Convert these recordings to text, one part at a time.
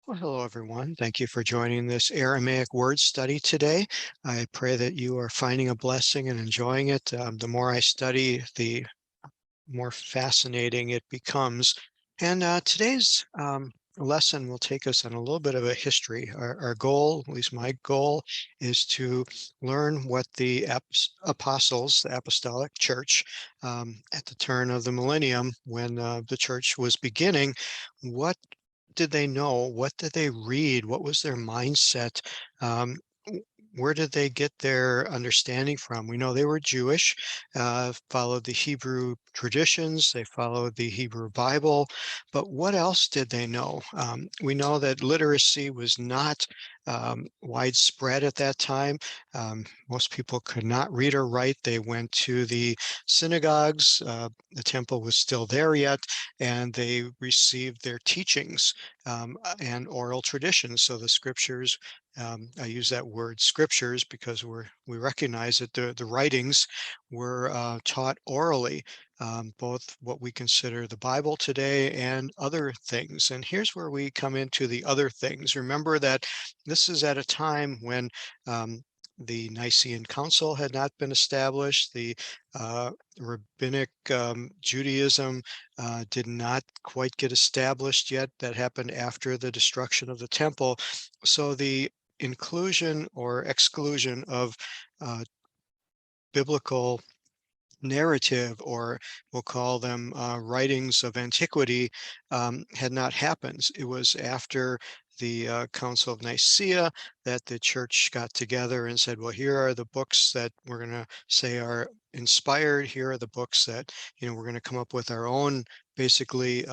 Well, hello, everyone. Thank you for joining this Aramaic word study today. I pray that you are finding a blessing and enjoying it. The more I study, the more fascinating it becomes. And today's lesson will take us on a little bit of a history. Our goal, at least my goal, is to learn what the apostles, the apostolic church, at the turn of the millennium, when the church was beginning, what did they know? What did they read? What was their mindset? Um, where did they get their understanding from? We know they were Jewish, followed the Hebrew traditions, they followed the Hebrew Bible, but what else did they know? We know that literacy was not widespread at that time. Most people could not read or write. They went to the synagogues. The temple was still there yet, and they received their teachings and oral traditions. So the scriptures, I use that word scriptures because we recognize that the writings were taught orally, both what we consider the Bible today and other things. And here's where we come into the other things. Remember that this is at a time when the Nicene Council had not been established. The rabbinic Judaism did not quite get established yet. That happened after the destruction of the temple. So the inclusion or exclusion of uh, biblical narrative, or we'll call them writings of antiquity, had not happened. It was after the Council of Nicaea that the church got together and said, well, here are the books that we're going to say are inspired. Here are the books that, we're going to come up with our own, basically,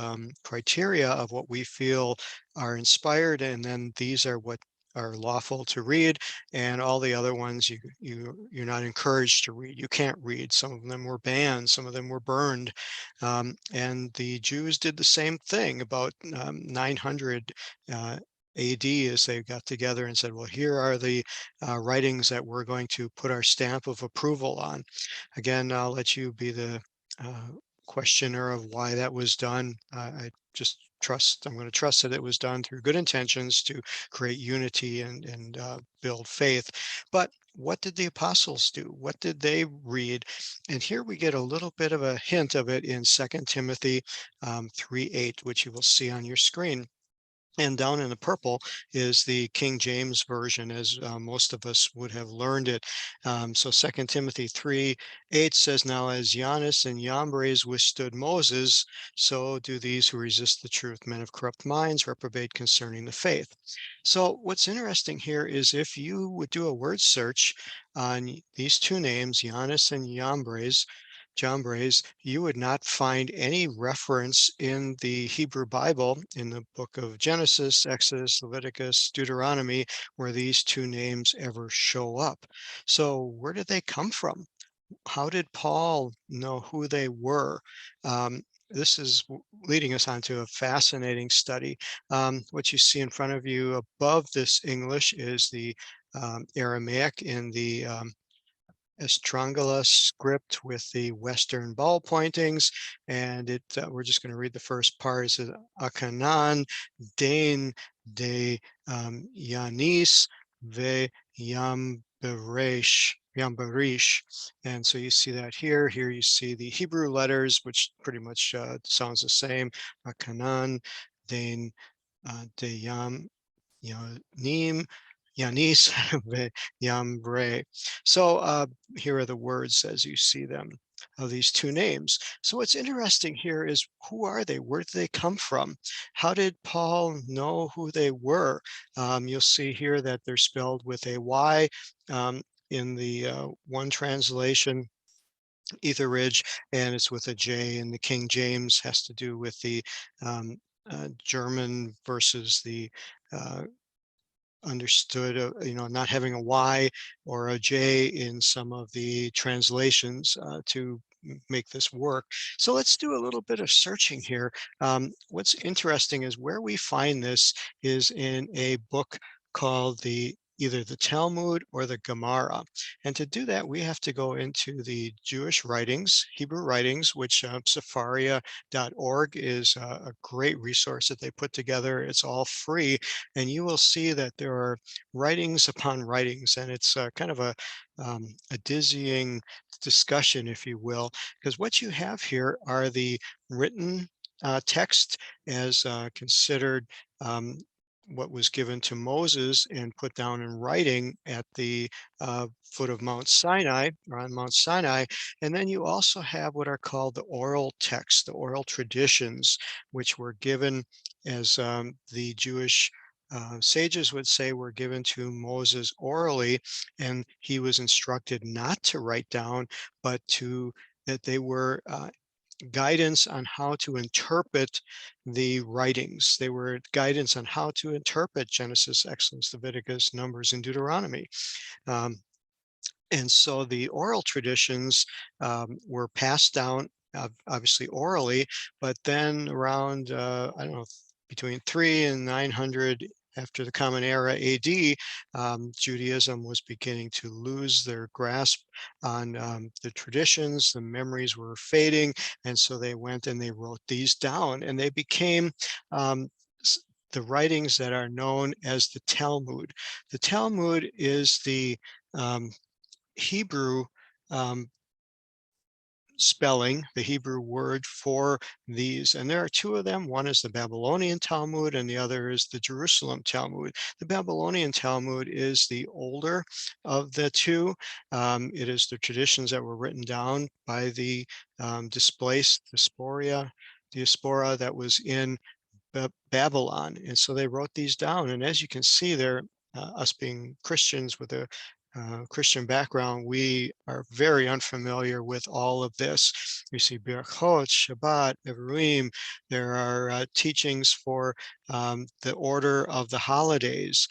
criteria of what we feel are inspired. And then these are what are lawful to read, and all the other ones you're not encouraged to read. You can't read. Some of them were banned, some of them were burned, and the Jews did the same thing about 900 AD, as they got together and said, well, here are the writings that we're going to put our stamp of approval on. Again, I'll let you be the uh, questioner of why that was done. I just I'm going to trust that it was done through good intentions to create unity and build faith. But what did the apostles do? What did they read? And here we get a little bit of a hint of it in 2 Timothy 3:8, which you will see on your screen. And down in the purple is the King James Version, as most of us would have learned it. So 2 Timothy 3:8 says, now as Jannes and Jambres withstood Moses, so do these who resist the truth. Men of corrupt minds reprobate concerning the faith. So what's interesting here is if you would do a word search on these two names, Jannes and Jambres, you would not find any reference in the Hebrew Bible, in the book of Genesis, Exodus, Leviticus, Deuteronomy, where these two names ever show up. So where did they come from? How did Paul know who they were? This is leading us on to a fascinating study. What you see in front of you above this English is the Aramaic in the Estrangala script with the Western ball pointings, and we're just going to read the first part. It says Akanan Dain de Yanis ve Yambarish. And so you see that here. Here you see the Hebrew letters, which pretty much sounds the same. Akanan Dain de Yam Yanim Yanis ve Yambre. So here are the words as you see them of these two names. So what's interesting here is, who are they? Where did they come from? How did Paul know who they were? You'll see here that they're spelled with a Y in the one translation, Etheridge, and it's with a J, and the King James has to do with the German versus the uh, understood, not having a Y or a J in some of the translations to make this work. So let's do a little bit of searching here. What's interesting is where we find this is in a book called the either the Talmud or the Gemara. And to do that, we have to go into the Jewish writings, Hebrew writings, which Sefaria.org is a great resource that they put together. It's all free, and you will see that there are writings upon writings, and it's kind of a dizzying discussion, if you will, because what you have here are the written text as considered um, what was given to Moses and put down in writing at the foot of Mount Sinai, or on Mount Sinai. And then you also have what are called the oral texts, the oral traditions, which were given as the Jewish sages would say were given to Moses orally, and he was instructed not to write down, but that they were guidance on how to interpret the writings. They were guidance on how to interpret Genesis, Exodus, Leviticus, Numbers, and Deuteronomy. Um, and so the oral traditions were passed down, obviously orally, but then around, I don't know, between 3 and 900 after the Common Era AD, Judaism was beginning to lose their grasp on the traditions. The memories were fading, and so they went and they wrote these down, and they became um, the writings that are known as the Talmud. The Talmud is the um, Hebrew um, spelling, the Hebrew word for these. And there are two of them. One is the Babylonian Talmud and the other is the Jerusalem Talmud. The Babylonian Talmud is the older of the two. It is the traditions that were written down by the displaced diaspora that was in Babylon. And so they wrote these down. And as you can see there, us being Christians with a Christian background, we are very unfamiliar with all of this. You see Berachot, Shabbat, Evurim. There are teachings for the order of the holidays.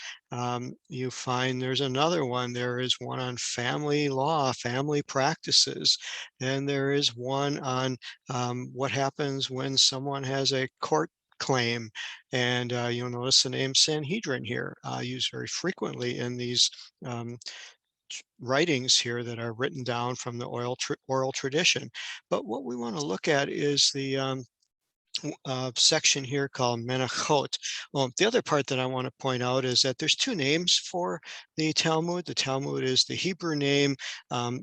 You find there's another one. There is one on family law, family practices. And there is one on what happens when someone has a court claim. And you'll notice the name Sanhedrin here, used very frequently in these um, writings here that are written down from the oral tradition. But what we want to look at is the section here called Menachot. Well, the other part that I want to point out is that there's two names for the Talmud. The Talmud is the Hebrew name.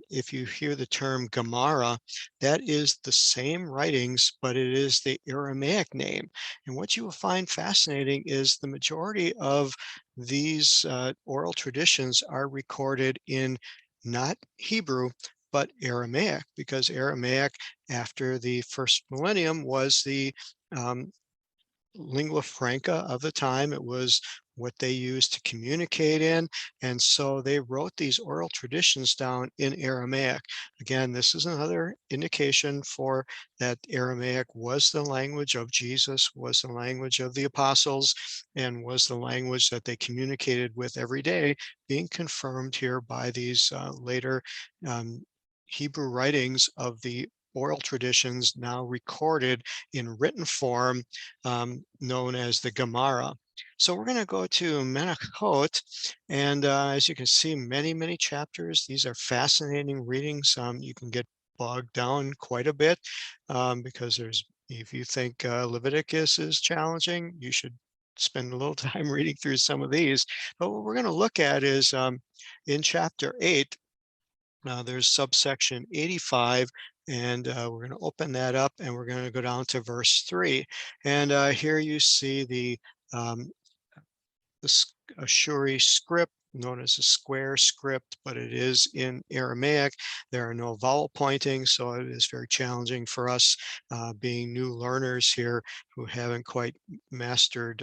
If you hear the term Gemara, that is the same writings, but it is the Aramaic name. And what you will find fascinating is the majority of these oral traditions are recorded in not Hebrew, but Aramaic, because Aramaic after the first millennium was the um, lingua franca of the time. It was what they used to communicate in. And so they wrote these oral traditions down in Aramaic. Again, this is another indication for that Aramaic was the language of Jesus, was the language of the apostles, and was the language that they communicated with every day, being confirmed here by these later Hebrew writings of the oral traditions now recorded in written form, known as the Gemara. So we're going to go to Menachot, and as you can see, many chapters. These are fascinating readings. You can get bogged down quite a bit because if you think Leviticus is challenging, you should spend a little time reading through some of these. But what we're going to look at is in chapter 8, there's subsection 85, and we're going to open that up and we're going to go down to verse 3. And here you see um, the Ashuri script, known as a square script, but it is in Aramaic. There are no vowel pointing, so it is very challenging for us being new learners here who haven't quite mastered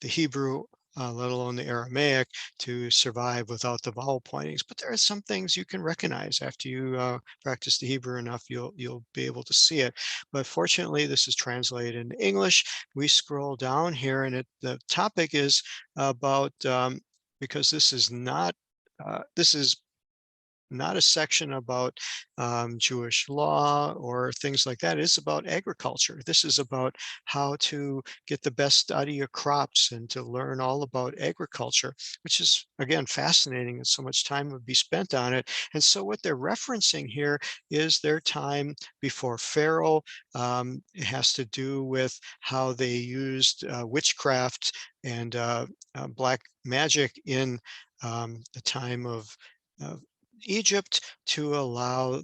the Hebrew, let alone the Aramaic, to survive without the vowel pointings. But there are some things you can recognize after you practice the Hebrew enough. You'll be able to see it. But fortunately, this is translated into English. We scroll down here, and the topic is about because this is not this is not a section about Jewish law or things like that. It's about agriculture. This is about how to get the best study of crops and to learn all about agriculture, which is, again, fascinating, and so much time would be spent on it. And so what they're referencing here is their time before Pharaoh. It has to do with how they used witchcraft and black magic in the time of Egypt to allow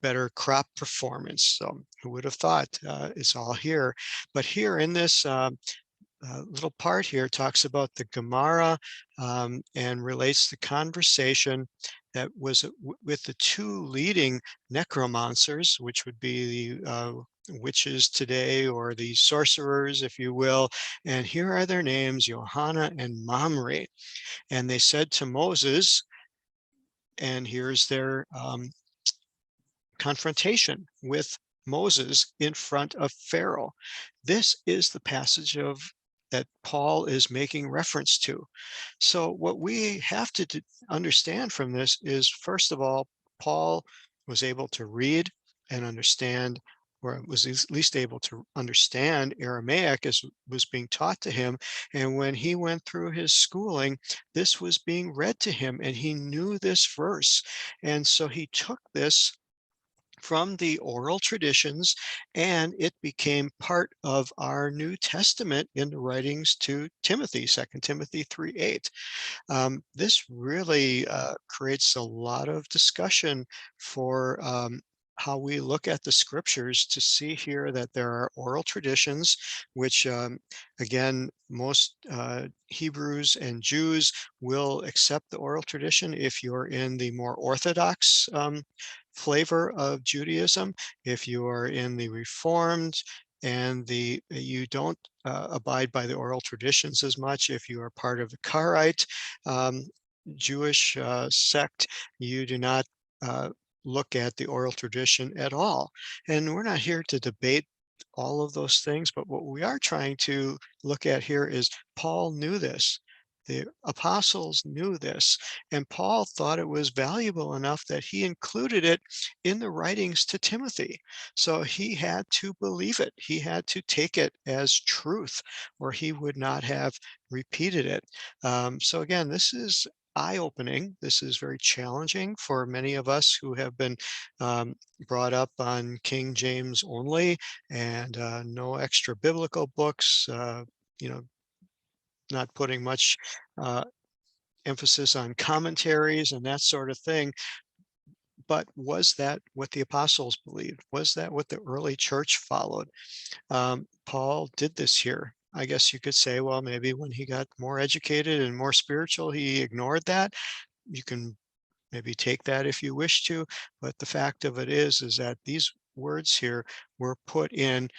better crop performance. So who would have thought it's all here? But here in this little part here talks about the Gemara and relates the conversation that was with the two leading necromancers, which would be the witches today, or the sorcerers, if you will. And here are their names, Johanna and Mamre. And they said to Moses, and here's their confrontation with Moses in front of Pharaoh. This is the passage of that Paul is making reference to. So what we have to understand from this is, first of all, Paul was able to read and understand, or was at least able to understand Aramaic as was being taught to him. And when he went through his schooling, this was being read to him, and he knew this verse. And so he took this from the oral traditions, and it became part of our New Testament in the writings to Timothy, 2 Timothy 3:8. This really creates a lot of discussion for how we look at the scriptures, to see here that there are oral traditions, which again, most Hebrews and Jews will accept the oral tradition if you're in the more orthodox flavor of Judaism. If you are in the Reformed and you don't abide by the oral traditions as much, if you are part of the Karaite um, Jewish sect, you do not look at the oral tradition at all. And we're not here to debate all of those things, but what we are trying to look at here is Paul knew this. The apostles knew this, and Paul thought it was valuable enough that he included it in the writings to Timothy. So he had to believe it. He had to take it as truth, or he would not have repeated it. So again, this is eye-opening. This is very challenging for many of us who have been um, brought up on King James only, and no extra biblical books, you know, not putting much uh, emphasis on commentaries and that sort of thing. But was that what the apostles believed? Was that what the early church followed? Paul did this here. I guess you could say, well, maybe when he got more educated and more spiritual, he ignored that. You can maybe take that if you wish to, but the fact of it is that these words here were put in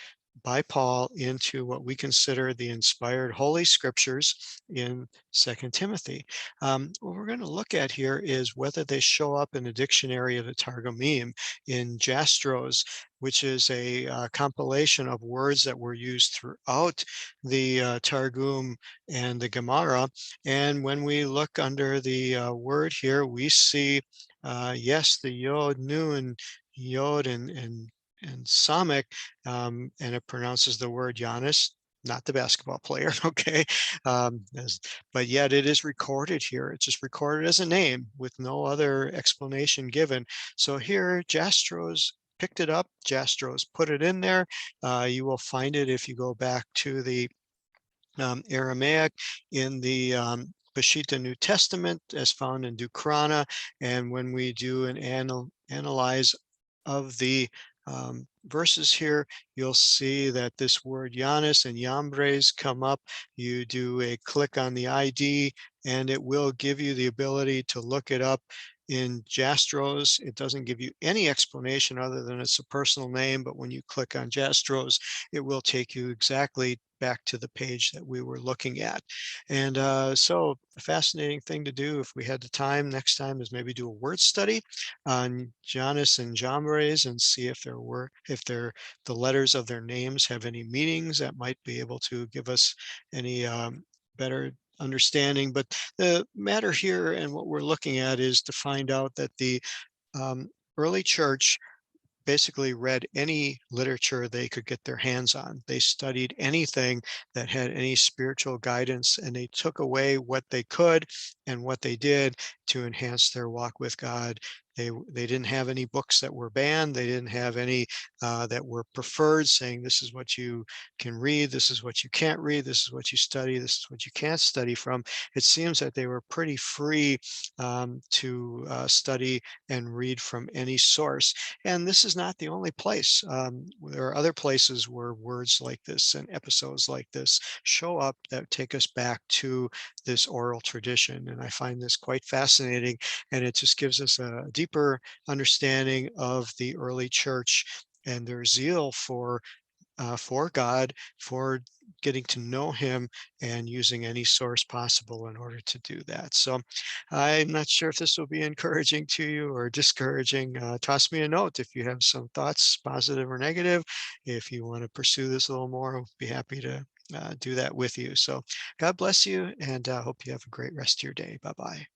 by Paul into what we consider the inspired Holy Scriptures in 2 Timothy. What we're going to look at here is whether they show up in the dictionary of the Targumim, in Jastrows, which is a compilation of words that were used throughout the Targum and the Gemara. And when we look under the word here, we see, yes, the Yod, Nun, Yod, and Samek, and it pronounces the word Jannes, not the basketball player, okay? But yet it is recorded here. It's just recorded as a name with no other explanation given. So here, Jastrows picked it up. Jastrows put it in there. You will find it if you go back to the Aramaic in the Peshitta New Testament, as found in Dukrana. And when we do an analyze of the verses here, you'll see that this word Jannes and Jambres come up. You do a click on the ID, and it will give you the ability to look it up in Jastrows. It doesn't give you any explanation other than it's a personal name, but when you click on Jastrows, it will take you exactly back to the page that we were looking at. And so a fascinating thing to do, if we had the time next time, is maybe do a word study on Jannes and Jambres and see if the letters of their names have any meanings that might be able to give us any better understanding. But the matter here and what we're looking at is to find out that the um, early church basically read any literature they could get their hands on. They studied anything that had any spiritual guidance, and they took away what they could and what they did to enhance their walk with God. They didn't have any books that were banned. They didn't have any that were preferred, saying this is what you can read, this is what you can't read, this is what you study, this is what you can't study from. It seems that they were pretty free to study and read from any source. And this is not the only place. There are other places where words like this and episodes like this show up that take us back to this oral tradition. And I find this quite fascinating. And it just gives us a deeper understanding of the early church and their zeal for God, for getting to know Him, and using any source possible in order to do that. So I'm not sure if this will be encouraging to you or discouraging. Toss me a note if you have some thoughts, positive or negative. If you want to pursue this a little more, I'll be happy to do that with you. So God bless you, and hope you have a great rest of your day. Bye bye.